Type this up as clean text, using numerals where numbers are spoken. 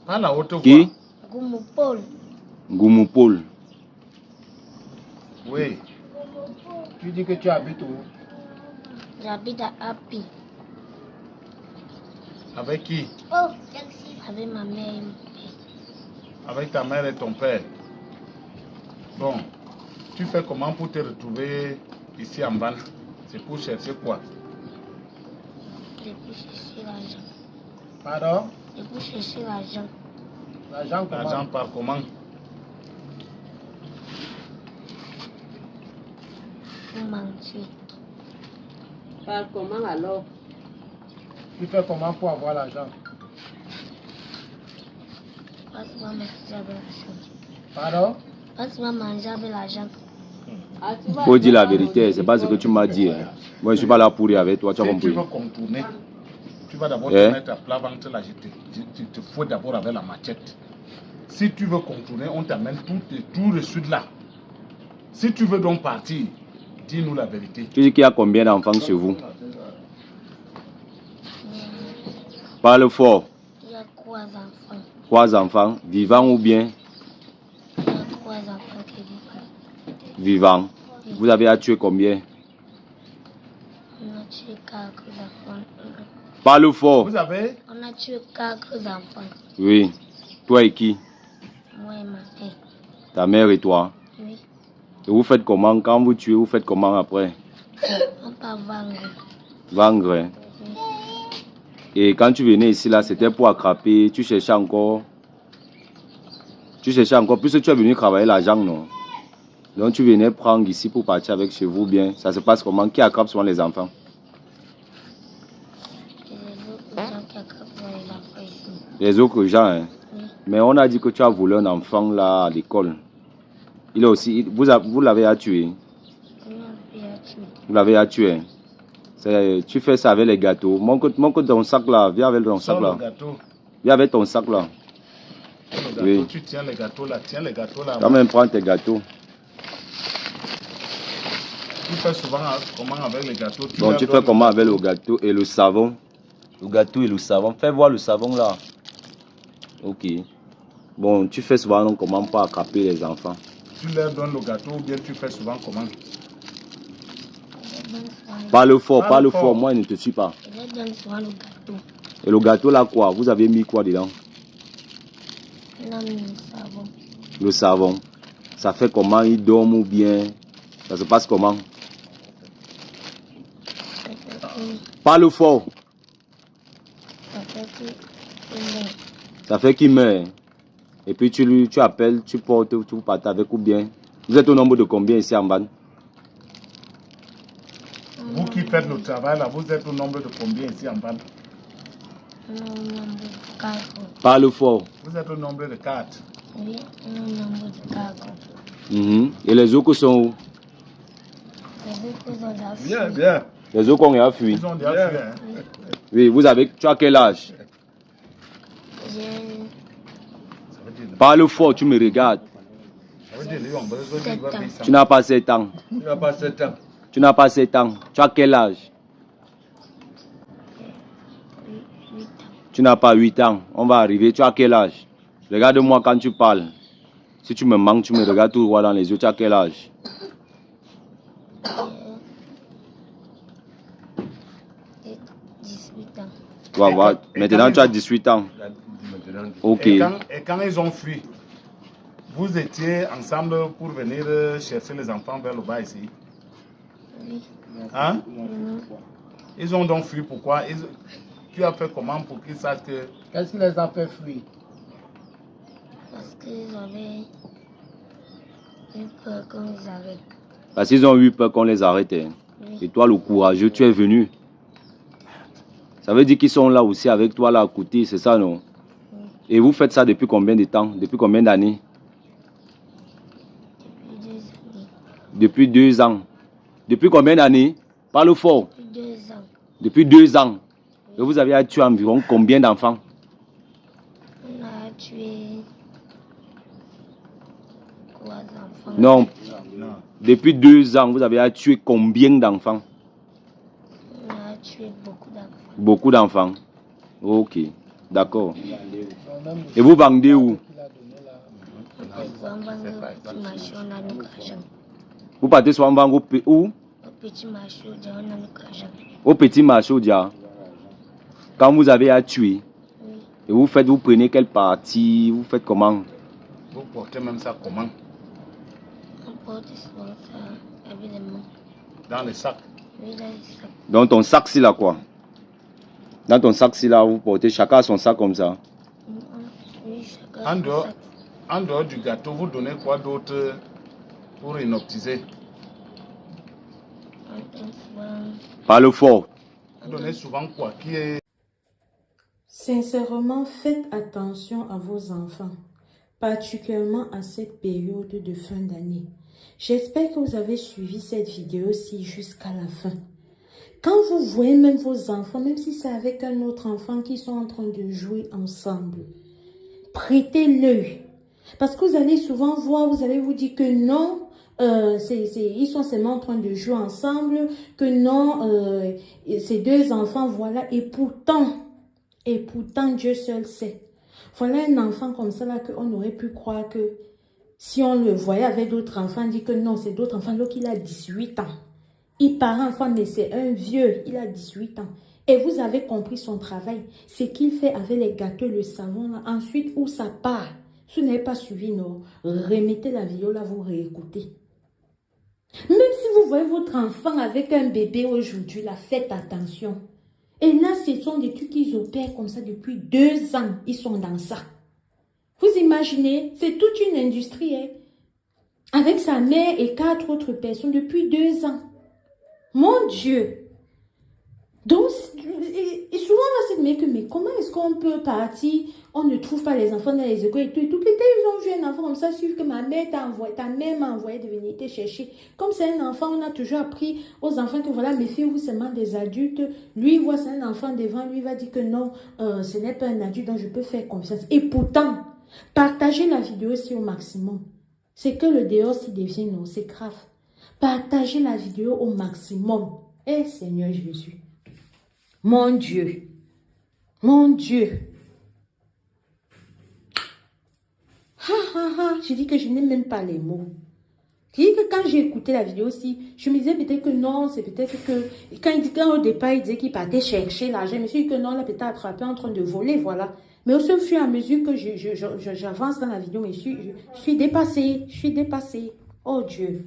Pas la haute voix. Qui? Goumou-Paul. Goumou-Paul. Oui. Tu dis que tu habites où? J'habite à Api. Avec qui? Avec ma mère et mon père. Avec ta mère et ton père. Bon. Tu fais comment pour te retrouver ici en Ban? C'est pour chercher quoi? Et pour chercher l'argent. Pardon? Et pour chercher l'argent. L'argent comment? L'argent par comment? Pour manger. Par comment alors? Tu fais comment pour avoir l'argent? Pas souvent manger avec l'argent. Pardon? Pas souvent manger avec l'argent. Ah, tu vas Faut dire la vérité, c'est pas ce que tu m'as dit. Hein. Moi, je suis pas là pour rire avec toi, tu as Si tu compris. veux contourner, tu vas d'abord Eh? te mettre à plat avant de te l'agiter. Tu te fous d'abord avec la machette. Si tu veux contourner, on t'amène tout le sud là. Si tu veux donc partir, dis-nous la vérité. Tu dis qu'il y a combien d'enfants chez vous? Parle fort. Il y a 3 enfants. 3 enfants, vivants ou bien Il y a 3 enfants qui vivent. vivants? Vous avez à tuer combien? On a tué 4 enfants. Parle fort. Vous avez On a tué 4 enfants. Oui. Toi et qui? Moi et ma mère. Ta mère et toi. Oui. Et vous faites comment? Quand vous tuez, vous faites comment après? On peut vendre. Vendre. Hein? Et quand tu venais ici, là, c'était pour attraper. Tu cherchais encore. Puisque tu es venu travailler l'argent, non? Donc tu venais prendre ici pour partir avec chez vous bien. Ça se passe comment? Qui attrape souvent les enfants? Et les autres gens qui attrapent les enfants ici. Les autres gens, hein? Oui. Mais on a dit que tu as volé un enfant là à l'école. Il est aussi. Vous l'avez à tuer. On a tué. Vous l'avez à tuer. Tu fais ça avec les gâteaux. Montre ton sac là. Viens avec ton sac Sors là. le gâteau. Viens avec ton sac là. Le gâteau, Oui. tu tiens les gâteaux là. Tiens les gâteaux là. Quand même prends tes gâteaux. Tu fais souvent comment avec les gâteaux? Bon, leur tu fais donnes comment le avec le gâteau et le savon? Le gâteau et le savon. Fais voir le savon là. Ok. Bon, tu fais souvent donc, comment pour attraper les enfants? Tu leur donnes le gâteau ou bien tu fais souvent comment? Parle fort, Parle parle fort. fort. Moi, je ne te suis pas. Je leur donne souvent le gâteau. Et le gâteau là quoi? Vous avez mis quoi dedans? On a mis le savon. Le savon. Ça fait comment? Ils dorment ou bien? Ça se passe comment? Parle fort. Ça fait que Ça fait qu'il meurt. Et puis tu appelles, tu portes, tu partes avec ou bien? Vous êtes au nombre de combien ici en bas? Vous qui faites le travail là, vous êtes au nombre de combien ici en bas? on a un nombre de 4. Parle fort. Vous êtes au nombre de 4. Oui, on a un nombre de 4. Et les autres sont où? Les autres sont là. Bien, bien. Les autres ont fui. Ils ont déjà Yeah. fui, hein? Oui, tu as quel âge? J'ai Ça veut dire, Parle fort, tu me regardes. ça veut dire, lui, on besoin de voir des Tu n'as pas 7 ans. Tu n'as pas 7 ans. Tu n'as pas 7 ans. Tu as quel âge? 8 ans. Tu n'as pas 8 ans. On va arriver. Tu as quel âge? Regarde-moi quand tu parles. Si tu me manques, tu me regardes tout droit dans les yeux. Tu as quel âge? J'ai 18 ans. Voilà. Maintenant, tu as 18 ans. Maintenant, Ok. Et quand ils ont fui, vous étiez ensemble pour venir chercher les enfants vers le bas ici. Oui. Hein? Ils ont donc fui. Pourquoi? Tu as fait comment pour qu'ils sachent que... qu'est-ce qui les a fait fuir? Parce qu'ils avaient eu peur qu'on les arrête. Parce qu'ils ont eu peur qu'on les arrête. Hein. Oui. Et toi, le courageux, tu es venu. Ça veut dire qu'ils sont là aussi avec toi, là à côté, c'est ça, non? Et vous faites ça depuis combien de temps? Depuis combien d'années? Depuis 2 années. Depuis 2 ans. Depuis combien d'années? Parle fort. Depuis 2 ans. Depuis 2 ans. Et vous avez tué environ combien d'enfants? On a tué 3 enfants. Non. Non. Depuis 2 ans, vous avez tué combien d'enfants? On a tué beaucoup d'enfants. Beaucoup d'enfants. Ok. D'accord. Même Et vous vendez où? qu'il a donné là. On vend au petit marché, on a le argent. Vous partez souvent vendre où? Au petit marché, on a le argent. Au petit marché au Dia. Quand vous avez à tuer, Oui. et vous prenez quelle partie? Vous faites comment? Vous portez même ça comment? On porte souvent ça avec les mains. Dans les sacs. Oui, là, il sac. Dans ton sac, c'est là quoi? Dans ton sac, c'est là, vous portez chacun son sac comme ça. Oui, chacun En son dehors, sac. en dehors du gâteau, vous donnez quoi d'autre pour inoptiser? On donne souvent. Parle fort. Vous donnez souvent quoi qui est... Sincèrement, faites attention à vos enfants, particulièrement à cette période de fin d'année. J'espère que vous avez suivi cette vidéo-ci jusqu'à la fin. Quand vous voyez même vos enfants, même si c'est avec un autre enfant qui sont en train de jouer ensemble, prêtez l'œil. Parce que vous allez souvent voir, vous allez vous dire que non, ils sont seulement en train de jouer ensemble, que non, ces deux enfants, voilà, et pourtant, Dieu seul sait. Voilà un enfant comme ça là qu'on aurait pu croire que si on le voyait avec d'autres enfants, on dit que non, c'est d'autres enfants, donc il a 18 ans. Il paraît enfant, mais c'est un vieux, il a 18 ans. Et vous avez compris son travail, ce qu'il fait avec les gâteaux, le savon, là. Ensuite, où ça part. Si vous n'avez pas suivi, non, remettez la vidéo là, vous réécoutez. Même si vous voyez votre enfant avec un bébé aujourd'hui, là, faites attention. Et là, ce sont des trucs qu'ils opèrent comme ça depuis 2 ans. Ils sont dans ça. Vous imaginez, c'est toute une industrie, hein, avec sa mère et 4 autres personnes depuis 2 ans. Mon Dieu! Donc, et souvent on va se dire, mais comment est-ce qu'on peut partir, on ne trouve pas les enfants dans les écoles et tout. Toutes les ils ont vu un enfant comme ça, suivre que ma mère t'a envoyé, ta mère m'a envoyé de venir te chercher. Comme c'est un enfant, on a toujours appris aux enfants que voilà, méfiez-vous seulement des adultes. Lui, il voit c'est un enfant devant lui, il va dire que non, ce n'est pas un adulte dont je peux faire confiance. Et pourtant, partagez la vidéo aussi au maximum. C'est que le dehors s'y devient, non, c'est grave. Partagez la vidéo au maximum. Eh Seigneur Jésus. Mon Dieu. Mon Dieu. Je dis que je n'ai même pas les mots. Je dis que quand j'ai écouté la vidéo aussi, je me disais peut-être que non, c'est peut-être que... Quand au départ, il disait qu'il partait chercher l'argent, je me suis dit que non, là, peut-être attrapé en train de voler, voilà. Mais au fur et à mesure que j'avance dans la vidéo, je suis dépassée. Je suis dépassée. Oh Dieu.